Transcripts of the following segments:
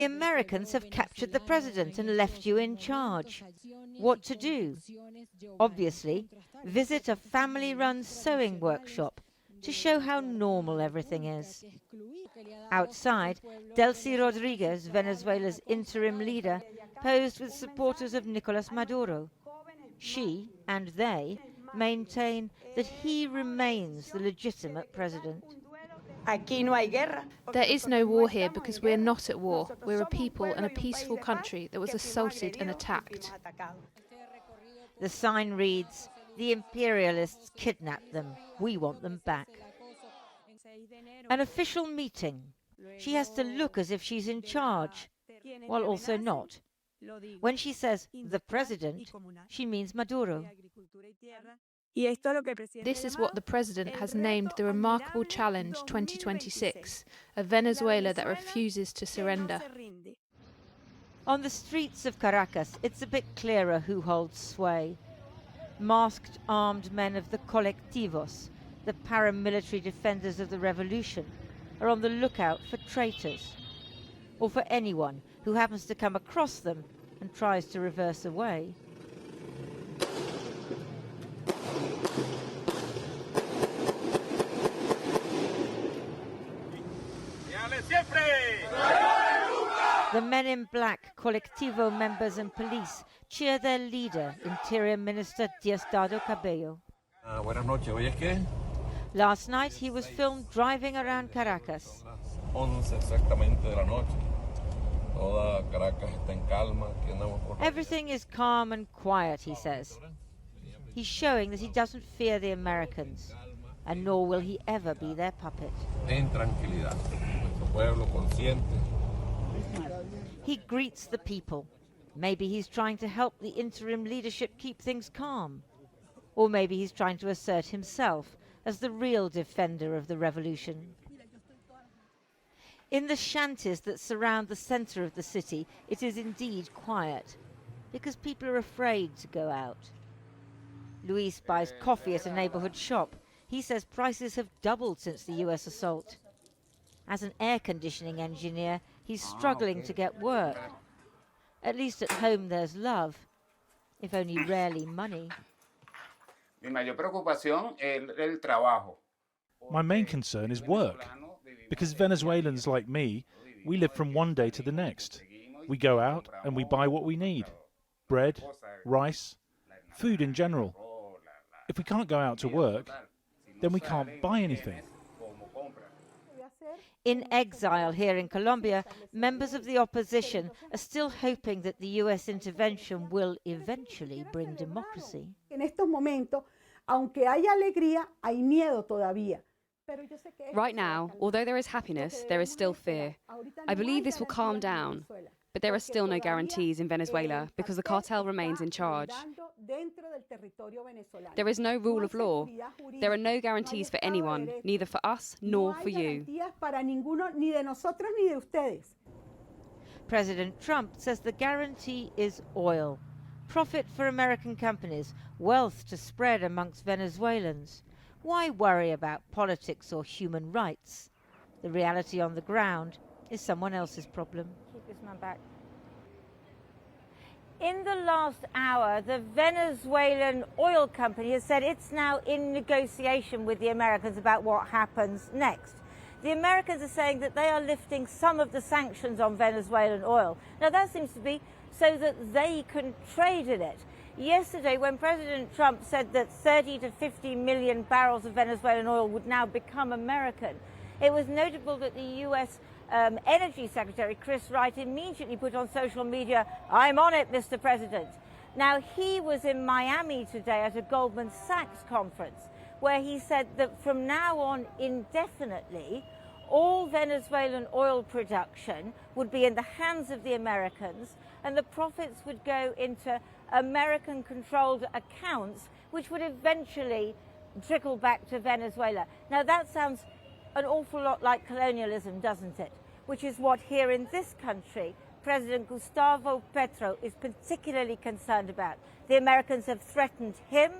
The Americans have captured the president and left you in charge. What to do? Obviously, visit a family-run sewing workshop to show how normal everything is. Outside, Delcy Rodriguez, Venezuela's interim leader, posed with supporters of Nicolas Maduro. She and they maintain that he remains the legitimate president. There is no war here because we're not at war. We're a people and a peaceful country that was assaulted and attacked. The sign reads, "The imperialists kidnapped them. We want them back." An official meeting. She has to look as if she's in charge, while also not. When she says the president, she means Maduro. This is what the president has named the Remarkable Challenge 2026, a Venezuela that refuses to surrender. On the streets of Caracas, it's a bit clearer who holds sway. Masked armed men of the colectivos, the paramilitary defenders of the revolution, are on the lookout for traitors, or for anyone who happens to come across them and tries to reverse away. The men in black, colectivo members and police cheer their leader, Interim Minister Diosdado Cabello. Buenas noches. ¿Hoy es qué? Last night he was filmed driving around Caracas. 11 exactamente de la noche. Toda Caracas está en calma. Aquí andamos por... Everything is calm and quiet, he says. He's showing that he doesn't fear the Americans, and nor will he ever be their puppet. En tranquilidad. Nuestro pueblo consciente. He greets the people. Maybe he's trying to help the interim leadership keep things calm. Or maybe he's trying to assert himself as the real defender of the revolution. In the shanties that surround the centre of the city, it is indeed quiet, because people are afraid to go out. Luis buys coffee at a neighbourhood shop. He says prices have doubled since the US assault. As an air conditioning engineer, he's struggling to get work. At least at home there's love, if only rarely money. My main concern is work, because Venezuelans like me, we live from one day to the next. We go out and we buy what we need: bread, rice, food in general. If we can't go out to work, then we can't buy anything. In exile here in Colombia, members of the opposition are still hoping that the US intervention will eventually bring democracy. Right now, although there is happiness, there is still fear. I believe this will calm down, but there are still no guarantees in Venezuela because the cartel remains in charge. There is no rule of law. There are no guarantees for anyone, neither for us nor for you. President Trump says the guarantee is oil, profit for American companies, wealth to spread amongst Venezuelans. Why worry about politics or human rights? The reality on the ground is someone else's problem. Keep this man back. In the last hour, the Venezuelan oil company has said it's now in negotiation with the Americans about what happens next. The Americans are saying that they are lifting some of the sanctions on Venezuelan oil. Now, that seems to be so that they can trade in it. Yesterday, when President Trump said that 30 to 50 million barrels of Venezuelan oil would now become American, it was notable that the U.S. Energy Secretary Chris Wright immediately put on social media, "I'm on it, Mr. President." Now, he was in Miami today at a Goldman Sachs conference where he said that from now on indefinitely, all Venezuelan oil production would be in the hands of the Americans and the profits would go into American-controlled accounts, which would eventually trickle back to Venezuela. Now, that sounds an awful lot like colonialism, doesn't it? Which is what here in this country, President Gustavo Petro is particularly concerned about. The Americans have threatened him.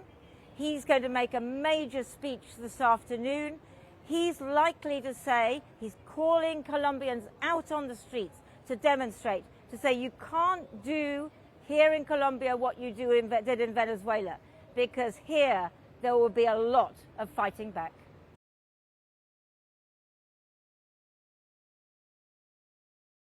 He's going to make a major speech this afternoon. He's likely to say he's calling Colombians out on the streets to demonstrate, to say you can't do here in Colombia what you did in Venezuela, because here there will be a lot of fighting back.